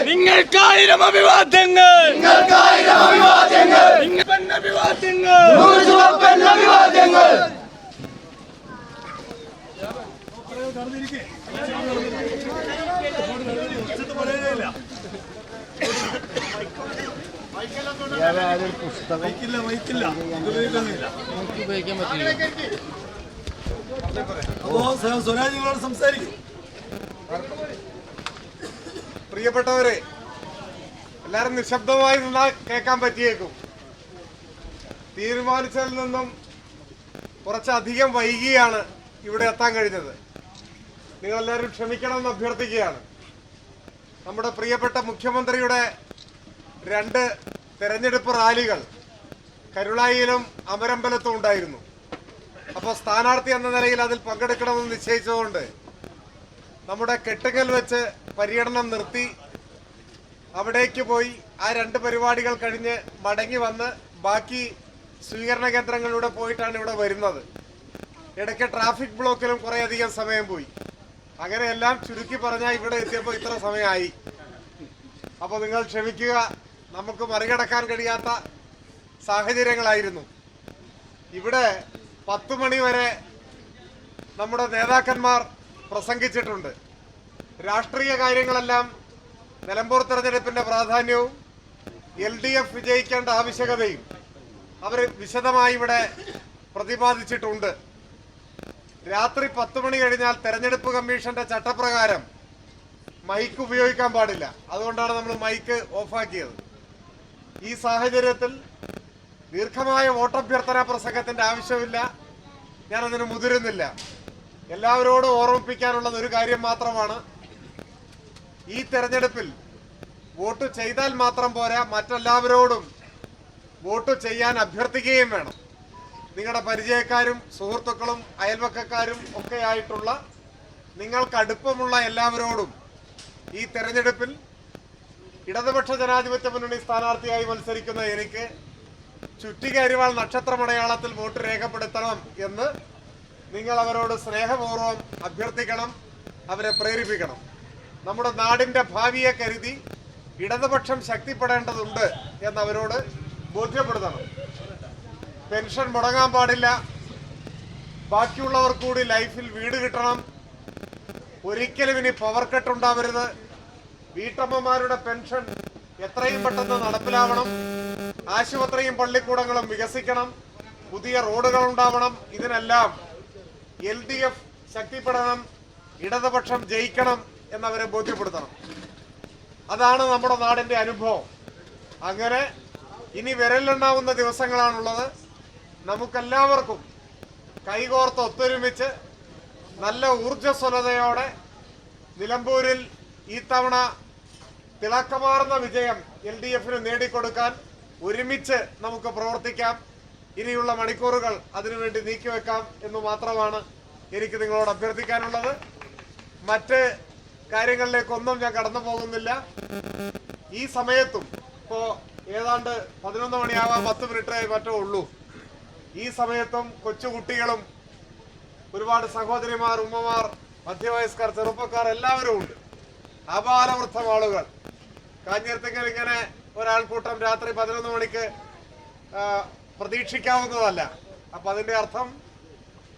നിങ്ങൾക്കായിരം അഭിവാദ്യങ്ങൾ. സ്വരാജികളോട് സംസാരിക്കും. പ്രിയപ്പെട്ടവരെ, എല്ലാരും നിശബ്ദമായി നിന്നാൽ കേൾക്കാൻ പറ്റിയേക്കും. തീരുമാനിച്ചതിൽ നിന്നും കുറച്ചധികം വൈകിയാണ് ഇവിടെ എത്താൻ കഴിഞ്ഞത്. നിങ്ങളെല്ലാവരും ക്ഷമിക്കണമെന്ന് അഭ്യർത്ഥിക്കുകയാണ്. നമ്മുടെ പ്രിയപ്പെട്ട മുഖ്യമന്ത്രിയുടെ 2 തെരഞ്ഞെടുപ്പ് റാലികൾ കരുളായിയിലും അമരമ്പലത്തും ഉണ്ടായിരുന്നു. അപ്പോൾ സ്ഥാനാർത്ഥി എന്ന നിലയിൽ അതിൽ പങ്കെടുക്കണമെന്ന് നിശ്ചയിച്ചതുകൊണ്ട് നമ്മുടെ കെട്ടുകൽ വെച്ച് പര്യടനം നിർത്തി അവിടേക്ക് പോയി ആ 2 പരിപാടികൾ കഴിഞ്ഞ് മടങ്ങി വന്ന് ബാക്കി സ്വീകരണ കേന്ദ്രങ്ങളിലൂടെ പോയിട്ടാണ് ഇവിടെ വരുന്നത്. ഇടയ്ക്ക് ട്രാഫിക് ബ്ലോക്കിലും കുറേയധികം സമയം പോയി. അങ്ങനെ എല്ലാം ചുരുക്കി പറഞ്ഞാൽ ഇവിടെ എത്തിയപ്പോൾ ഇത്ര സമയമായി. അപ്പോൾ നിങ്ങൾ ക്ഷമിക്കുക, നമുക്ക് മറികടക്കാൻ കഴിയാത്ത സാഹചര്യങ്ങളായിരുന്നു. ഇവിടെ 10 മണി വരെ നമ്മുടെ നേതാക്കന്മാർ പ്രസംഗിച്ചിട്ടുണ്ട്. രാഷ്ട്രീയ കാര്യങ്ങളെല്ലാം, നിലമ്പൂർ തെരഞ്ഞെടുപ്പിന്റെ പ്രാധാന്യവും LDF വിജയിക്കേണ്ട ആവശ്യകതയും അവർ വിശദമായി ഇവിടെ പ്രതിപാദിച്ചിട്ടുണ്ട്. രാത്രി 10 മണി കഴിഞ്ഞാൽ തെരഞ്ഞെടുപ്പ് കമ്മീഷന്റെ ചട്ടപ്രകാരം മൈക്ക് ഉപയോഗിക്കാൻ പാടില്ല. അതുകൊണ്ടാണ് നമ്മൾ മൈക്ക് ഓഫാക്കിയത്. ഈ സാഹചര്യത്തിൽ ദീർഘമായ വോട്ടഭ്യർത്ഥന പ്രസംഗത്തിന്റെ ആവശ്യമില്ല, ഞാനതിന് മുതിരുന്നില്ല. എല്ലാവരോടും ഓർമ്മിപ്പിക്കാനുള്ളത് ഒരു കാര്യം മാത്രമാണ്. ഈ തെരഞ്ഞെടുപ്പിൽ വോട്ട് ചെയ്താൽ മാത്രം പോരാ, മറ്റെല്ലാവരോടും വോട്ട് ചെയ്യാൻ അഭ്യർത്ഥിക്കുകയും വേണം. നിങ്ങളുടെ പരിചയക്കാരും സുഹൃത്തുക്കളും അയൽവക്കക്കാരും ഒക്കെ ആയിട്ടുള്ള നിങ്ങൾക്ക് അടുപ്പമുള്ള എല്ലാവരോടും ഈ തെരഞ്ഞെടുപ്പിൽ ഇടതുപക്ഷ ജനാധിപത്യ മുന്നണി സ്ഥാനാർത്ഥിയായി മത്സരിക്കുന്ന എനിക്ക് ചുറ്റിക അരിവാൾ നക്ഷത്രമടയാളത്തിൽ വോട്ട് രേഖപ്പെടുത്തണം എന്ന് നിങ്ങൾ അവരോട് സ്നേഹപൂർവ്വം അഭ്യർത്ഥിക്കണം, അവരെ പ്രേരിപ്പിക്കണം. നമ്മുടെ നാടിന്റെ ഭാവിയെ കരുതി ഇടതുപക്ഷം ശക്തിപ്പെടേണ്ടതുണ്ട് എന്നവരോട് ബോധ്യപ്പെടുത്തണം. പെൻഷൻ മുടങ്ങാൻ പാടില്ല, ബാക്കിയുള്ളവർ കൂടി ലൈഫിൽ വീട് കിട്ടണം, ഒരിക്കലും ഇനി പവർ കട്ട് ഉണ്ടാവരുത്, വീട്ടമ്മമാരുടെ പെൻഷൻ എത്രയും പെട്ടെന്ന് നടപ്പിലാവണം, ആശുപത്രിയും പള്ളിക്കൂടങ്ങളും വികസിക്കണം, പുതിയ റോഡുകൾ ഉണ്ടാവണം. ഇതിനെല്ലാം LDF ശക്തിപ്പെടണം, ഇടതുപക്ഷം ജയിക്കണം എന്നവരെ ബോധ്യപ്പെടുത്തണം. അതാണ് നമ്മുടെ നാടിന്റെ അനുഭവം. അങ്ങനെ ഇനി വിരലിലെണ്ണാവുന്ന ദിവസങ്ങളാണുള്ളത്. നമുക്കെല്ലാവർക്കും കൈകോർത്ത് ഒത്തൊരുമിച്ച് നല്ല ഊർജ്ജസ്വലതയോടെ നിലമ്പൂരിൽ ഈ തവണ തിളക്കമാർന്ന വിജയം LDFന് നേടിക്കൊടുക്കാൻ ഒരുമിച്ച് നമുക്ക് പ്രവർത്തിക്കാം. ഇനിയുള്ള മണിക്കൂറുകൾ അതിനുവേണ്ടി നീക്കിവെക്കാം എന്ന് മാത്രമാണ് എനിക്ക് നിങ്ങളോട് അഭ്യർത്ഥിക്കാനുള്ളത്. മറ്റ് കാര്യങ്ങളിലേക്കൊന്നും ഞാൻ കടന്നു പോകുന്നില്ല. ഈ സമയത്തും ഇപ്പോൾ ഏതാണ്ട് 11 മണിയാവാൻ 10 മിനിറ്റേ മറ്റോ ഉള്ളൂ. ഈ സമയത്തും കൊച്ചുകുട്ടികളും ഒരുപാട് സഹോദരിമാർ, ഉമ്മമാർ, മധ്യവയസ്കർ, ചെറുപ്പക്കാർ എല്ലാവരും ഉണ്ട്. അപാലവൃദ്ധം ആളുകൾ. കാഞ്ഞിരത്തിങ്കൽ ഇങ്ങനെ ഒരാൾക്കൂട്ടം രാത്രി 11 മണിക്ക് പ്രതീക്ഷിക്കാവുന്നതല്ല. അപ്പൊ അതിന്റെ അർത്ഥം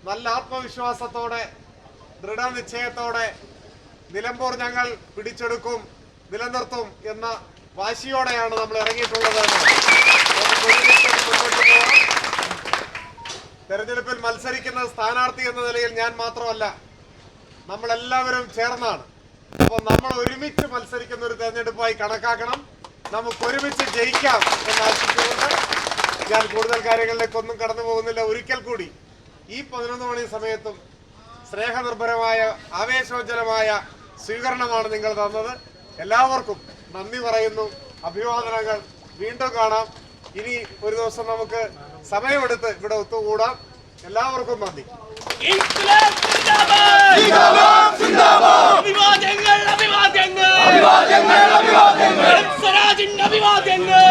നല്ല ആത്മവിശ്വാസത്തോടെ, ദൃഢനിശ്ചയത്തോടെ നിലമ്പൂർ ഞങ്ങൾ പിടിച്ചെടുക്കും, നിലനിർത്തും എന്ന വാശിയോടെയാണ് നമ്മൾ ഇറങ്ങിയിട്ടുള്ളത്. തെരഞ്ഞെടുപ്പിൽ മത്സരിക്കുന്ന സ്ഥാനാർത്ഥി എന്ന നിലയിൽ ഞാൻ മാത്രമല്ല, നമ്മളെല്ലാവരും ചേർന്നാണ്. അപ്പോൾ നമ്മൾ ഒരുമിച്ച് മത്സരിക്കുന്ന ഒരു തെരഞ്ഞെടുപ്പായി കണക്കാക്കണം. നമുക്ക് ഒരുമിച്ച് ജയിക്കാം എന്ന് ആശിച്ചുകൊണ്ട് ഞാൻ കൂടുതൽ കാര്യങ്ങളിലേക്കൊന്നും കടന്നു പോകുന്നില്ല. ഒരിക്കൽ കൂടി ഈ 11 മണി സമയത്തും സ്നേഹനിർഭരമായ, ആവേശോജ്വലമായ സ്വീകരണമാണ് നിങ്ങൾ തന്നത്. എല്ലാവർക്കും നന്ദി പറയുന്നു, അഭിവാദനങ്ങൾ. വീണ്ടും കാണാം. ഇനി ഒരു ദിവസം നമുക്ക് സമയമെടുത്ത് ഇവിടെ ഒത്തുകൂടാം. എല്ലാവർക്കും നന്ദി. അഭിവാദ്യങ്ങൾ, അഭിവാദ്യങ്ങൾ, അഭിവാദ്യങ്ങൾ, അഭിവാദ്യങ്ങൾ. അഭിവാദ്യങ്ങൾ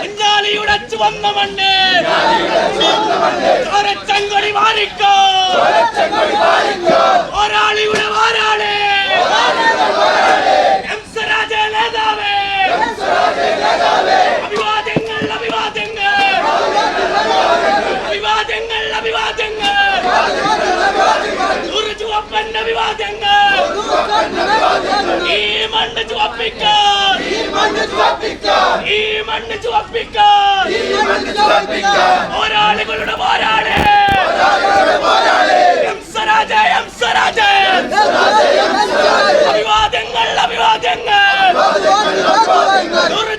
കുഞ്ഞാലിയുടെ ചുവന്ന മണ്ണ് ചോരച്ചങ്കൊടി മാറിക്കോ ഒരാളിയുടെ വാരാളെ എംസരാജ നേതാവേ അഭിവാദ്യങ്ങൾ അഭിവാദ്യങ്ങൾ അഭിവാദ്യങ്ങൾ അഭിവാദ്യങ്ങൾ ചുവപ്പൻ അഭിവാദ്യങ്ങൾ ഈ മണ്ണ് ചുവപ്പിക്കാൻ ഈ മണ്ണ് ചുവപ്പിക്കാൻ പോരാളികളുടെ പോരാളി എംസരാജ എംസരാജ അഭിവാദ്യങ്ങൾ അഭിവാദ്യങ്ങൾ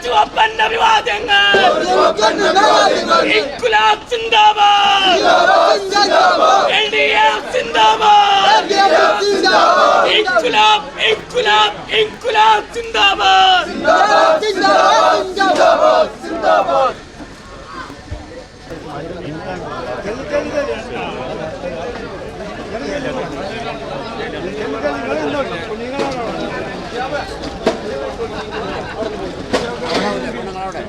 ചുവപ്പൻ അഭിവാദ്യങ്ങൾ ഇൻകുലാബ് സിന്ദാബാദ് LDF സിന്ദാബാദ് ഇൻകുലാബ് ഇൻകുലാബ് ഇൻകുലാബ് സിന്ദാബാദ് സിന്ദാബാദ് സിന്ദാബാദ് നിങ്ങളവിടെ